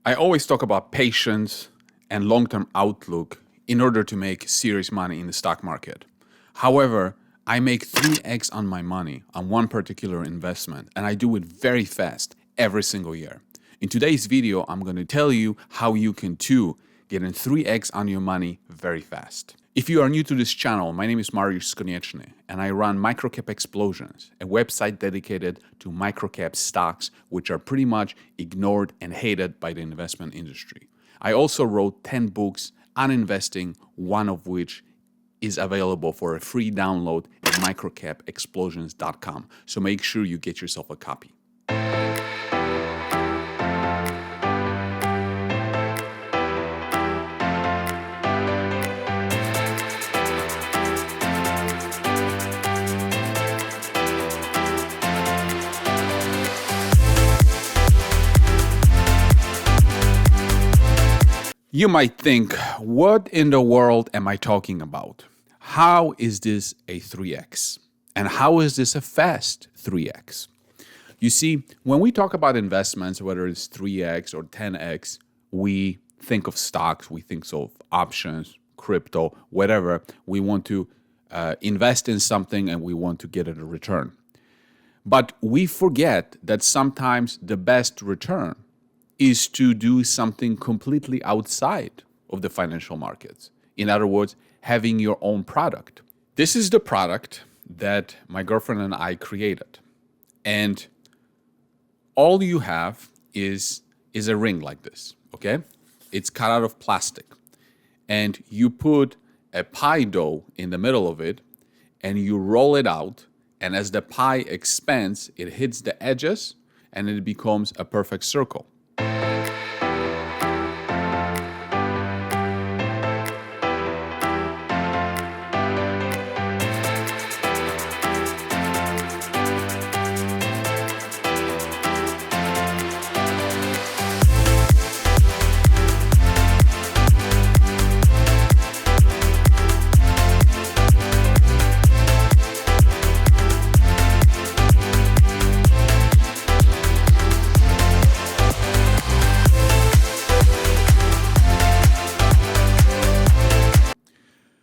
I always talk about patience and long-term outlook in order to make serious money in the stock market. However, I make 3x on my money on one particular investment, and I do it very fast every single year. In today's video, I'm going to tell you how you can too get in 3x on your money very fast. If you are new to this channel, my name is Mariusz Konieczny, and I run Microcap Explosions, a website dedicated to microcap stocks, which are pretty much ignored and hated by the investment industry. I also wrote 10 books on investing, one of which is available for a free download at microcapexplosions.com. So make sure you get yourself a copy. You might think, what in the world am I talking about? How is this a 3x? And how is this a fast 3x? You see, when we talk about investments, whether it's 3x or 10x, we think of stocks, we think of options, crypto, whatever. We want to invest in something and we want to get a return. But we forget that sometimes the best return is to do something completely outside of the financial markets. In other words, having your own product. This is the product that my girlfriend and I created. And all you have is a ring like this, okay? It's cut out of plastic. And you put a pie dough in the middle of it, and you roll it out, and as the pie expands, it hits the edges, and it becomes a perfect circle.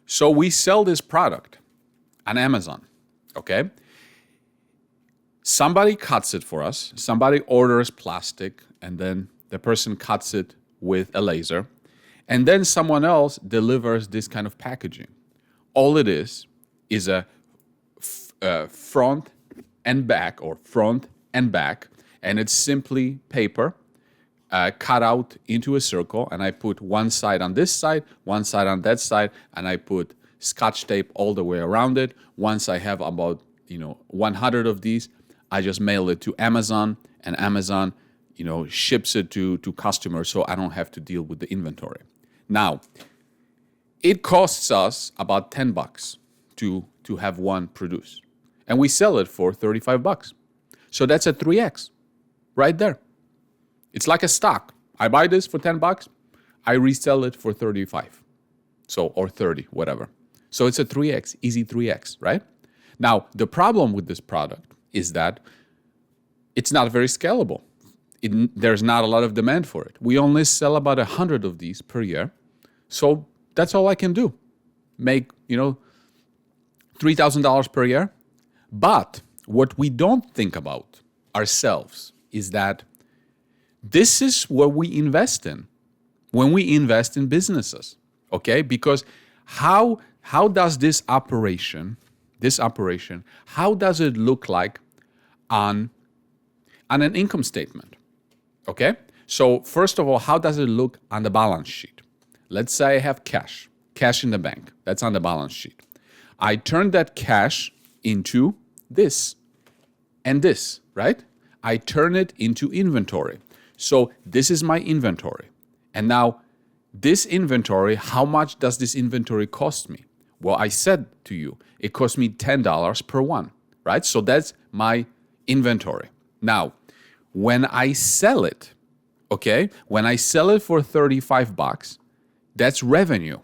So we sell this product on Amazon, okay? Somebody cuts it for us. Somebody orders plastic, and then the person cuts it with a laser. And then someone else delivers this kind of packaging. All it is a front and back, and it's simply paper cut out into a circle, and I put one side on this side, one side on that side, and I put Scotch tape all the way around it. Once I have about 100 of these, I just mail it to Amazon, and Amazon ships it to customers, so I don't have to deal with the inventory. Now, it costs us about $10 to have one produced, and we sell it for $35. So that's a 3x right there. It's like a stock. I buy this for $10, I resell it for 35. Or 30, whatever. So it's a 3x, easy 3x, right? Now, the problem with this product is that it's not very scalable. There's not a lot of demand for it. We only sell about 100 of these per year. So that's all I can do. Make, $3,000 per year. But what we don't think about ourselves is that this is what we invest in when we invest in businesses, okay? Because how does this operation, how does it look like on an income statement, okay? So first of all, how does it look on the balance sheet? Let's say I have cash in the bank. That's on the balance sheet. I turn that cash into this and this, right? I turn it into inventory. So this is my inventory. And now this inventory, how much does this inventory cost me? Well, I said to you, it cost me $10 per one, right? So that's my inventory. Now, when I sell it, okay, when I sell it for $35, that's revenue,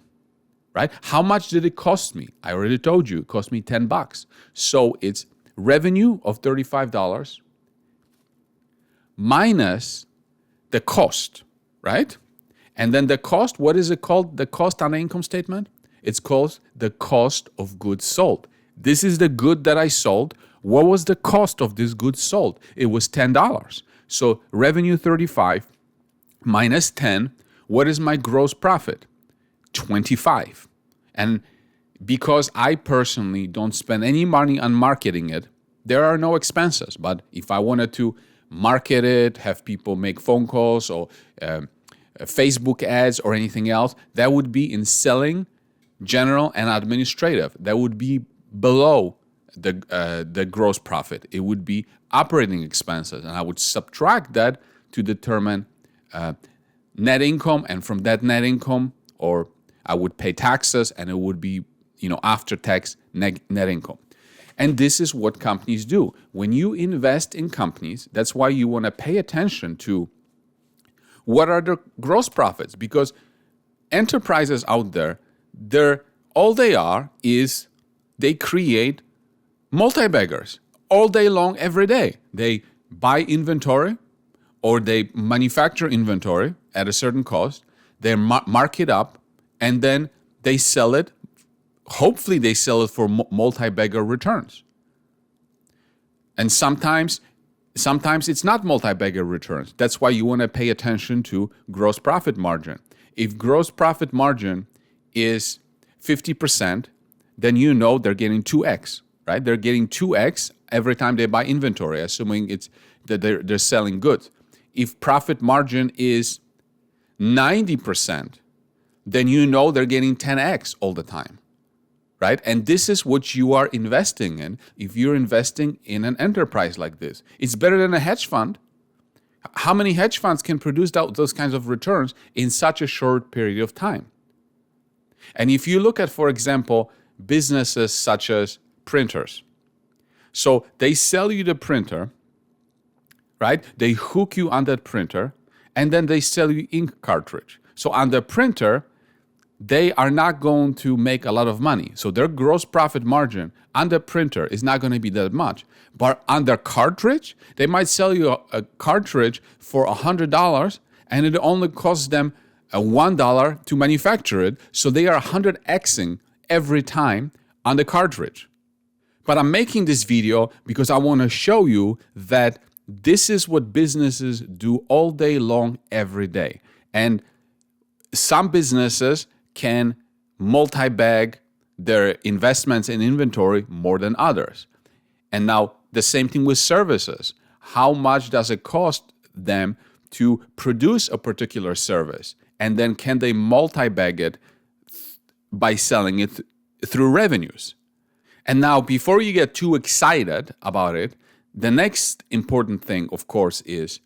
right? How much did it cost me? I already told you, it cost me $10. So it's revenue of $35 minus the cost, right? And then the cost, what is it called? The cost on the income statement? It's called the cost of goods sold. This is the good that I sold. What was the cost of this good sold? It was $10. So revenue 35 minus 10, what is my gross profit? 25. And because I personally don't spend any money on marketing it, there are no expenses. But if I wanted to market it, have people make phone calls or Facebook ads or anything else, that would be in selling, general, and administrative. That would be below the gross profit. It would be operating expenses, and I would subtract that to determine net income, and from that net income, or I would pay taxes, and it would be after tax net income. And this is what companies do. When you invest in companies, that's why you want to pay attention to what are the gross profits, because enterprises out there, all they are is they create multi-baggers all day long, every day. They buy inventory or they manufacture inventory at a certain cost, they mark it up, and then they sell it. Hopefully they sell it for multi-bagger returns. And sometimes it's not multi-bagger returns. That's why you want to pay attention to gross profit margin. If gross profit margin is 50%, then they're getting 2x, right? They're getting 2x every time they buy inventory, assuming it's that they're selling goods. If profit margin is 90%, then they're getting 10x all the time, right? And this is what you are investing in if you're investing in an enterprise like this. It's better than a hedge fund. How many hedge funds can produce those kinds of returns in such a short period of time? And if you look at, for example, businesses such as printers. So they sell you the printer, right? They hook you on that printer, and then they sell you ink cartridge. So on the printer, they are not going to make a lot of money. So their gross profit margin on the printer is not going to be that much. But on the cartridge, they might sell you a cartridge for $100, and it only costs them $1 to manufacture it. So they are 100xing every time on the cartridge. But I'm making this video because I want to show you that this is what businesses do all day long, every day. And some businesses can multi-bag their investments in inventory more than others. And now the same thing with services. How much does it cost them to produce a particular service? And then can they multi-bag it by selling it through revenues? And now, before you get too excited about it, the next important thing, of course, is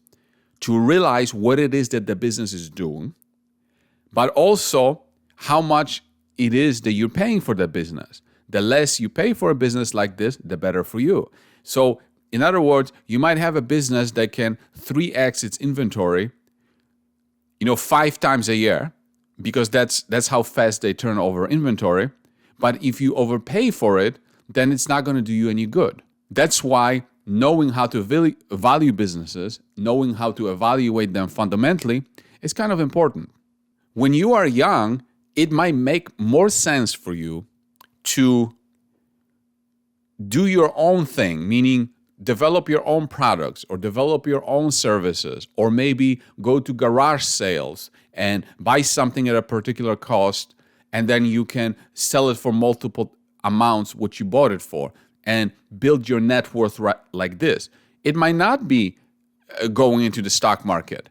to realize what it is that the business is doing, but also how much it is that you're paying for the business. The less you pay for a business like this, the better for you. So, in other words, you might have a business that can 3x its inventory, 5 times a year, because that's how fast they turn over inventory. But if you overpay for it, then it's not going to do you any good. That's why knowing how to value businesses, knowing how to evaluate them fundamentally is kind of important. When you are young, it might make more sense for you to do your own thing, meaning develop your own products or develop your own services, or maybe go to garage sales and buy something at a particular cost, and then you can sell it for multiple amounts what you bought it for, and build your net worth like this. It might not be going into the stock market.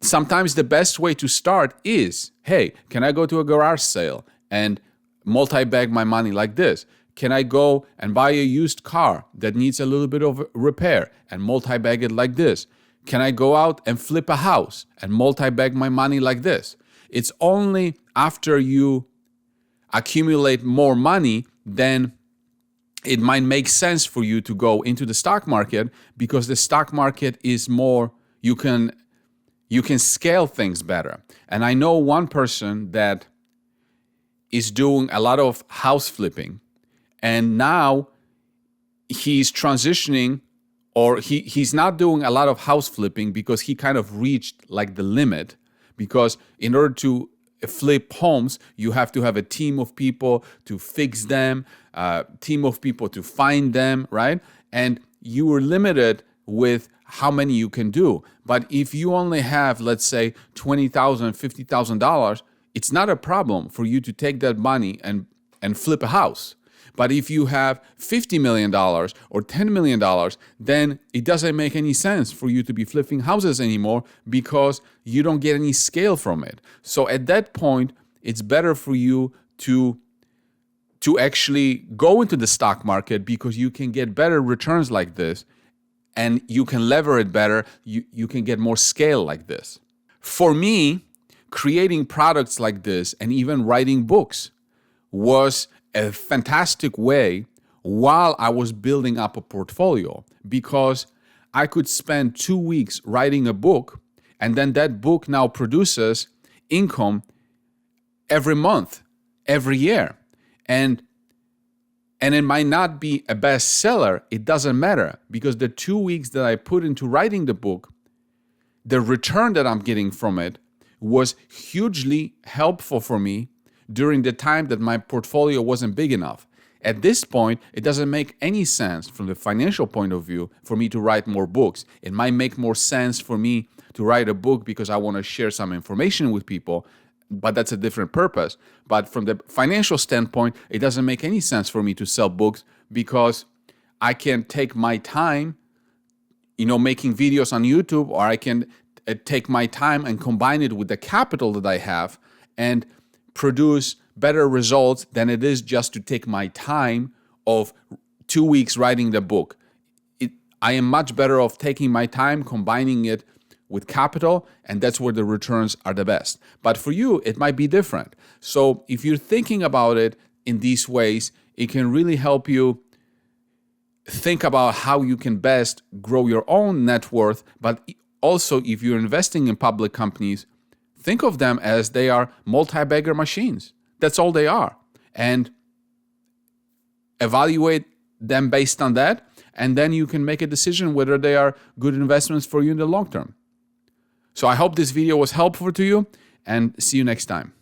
Sometimes the best way to start is, hey, can I go to a garage sale and multi-bag my money like this? Can I go and buy a used car that needs a little bit of repair and multi-bag it like this? Can I go out and flip a house and multi-bag my money like this? It's only after you accumulate more money, then it might make sense for you to go into the stock market, because the stock market is more, you can scale things better. And I know one person that is doing a lot of house flipping, and now he's transitioning or he's not doing a lot of house flipping because he kind of reached like the limit, because in order to flip homes, you have to have a team of people to fix them, team of people to find them, right? And you were limited with how many you can do. But if you only have, let's say, $20,000, $50,000, it's not a problem for you to take that money and flip a house. But if you have $50 million or $10 million, then it doesn't make any sense for you to be flipping houses anymore because you don't get any scale from it. So at that point, it's better for you to actually go into the stock market because you can get better returns like this and you can lever it better. You can get more scale like this. For me, creating products like this and even writing books was a fantastic way while I was building up a portfolio, because I could spend 2 weeks writing a book, and then that book now produces income every month, every year. And it might not be a bestseller. It doesn't matter, because the 2 weeks that I put into writing the book, the return that I'm getting from it was hugely helpful for me during the time that my portfolio wasn't big enough. At this point, it doesn't make any sense from the financial point of view for me to write more books. It might make more sense for me to write a book because I want to share some information with people, but that's a different purpose. But from the financial standpoint, it doesn't make any sense for me to sell books because I can take my time, making videos on YouTube, or I can take my time and combine it with the capital that I have and produce better results than it is just to take my time of 2 weeks writing the book. I am much better off taking my time, combining it with capital, and that's where the returns are the best. But for you, it might be different. So if you're thinking about it in these ways, it can really help you think about how you can best grow your own net worth. But also, if you're investing in public companies, think of them as they are multi-bagger machines. That's all they are. And evaluate them based on that, and then you can make a decision whether they are good investments for you in the long term. So I hope this video was helpful to you, and see you next time.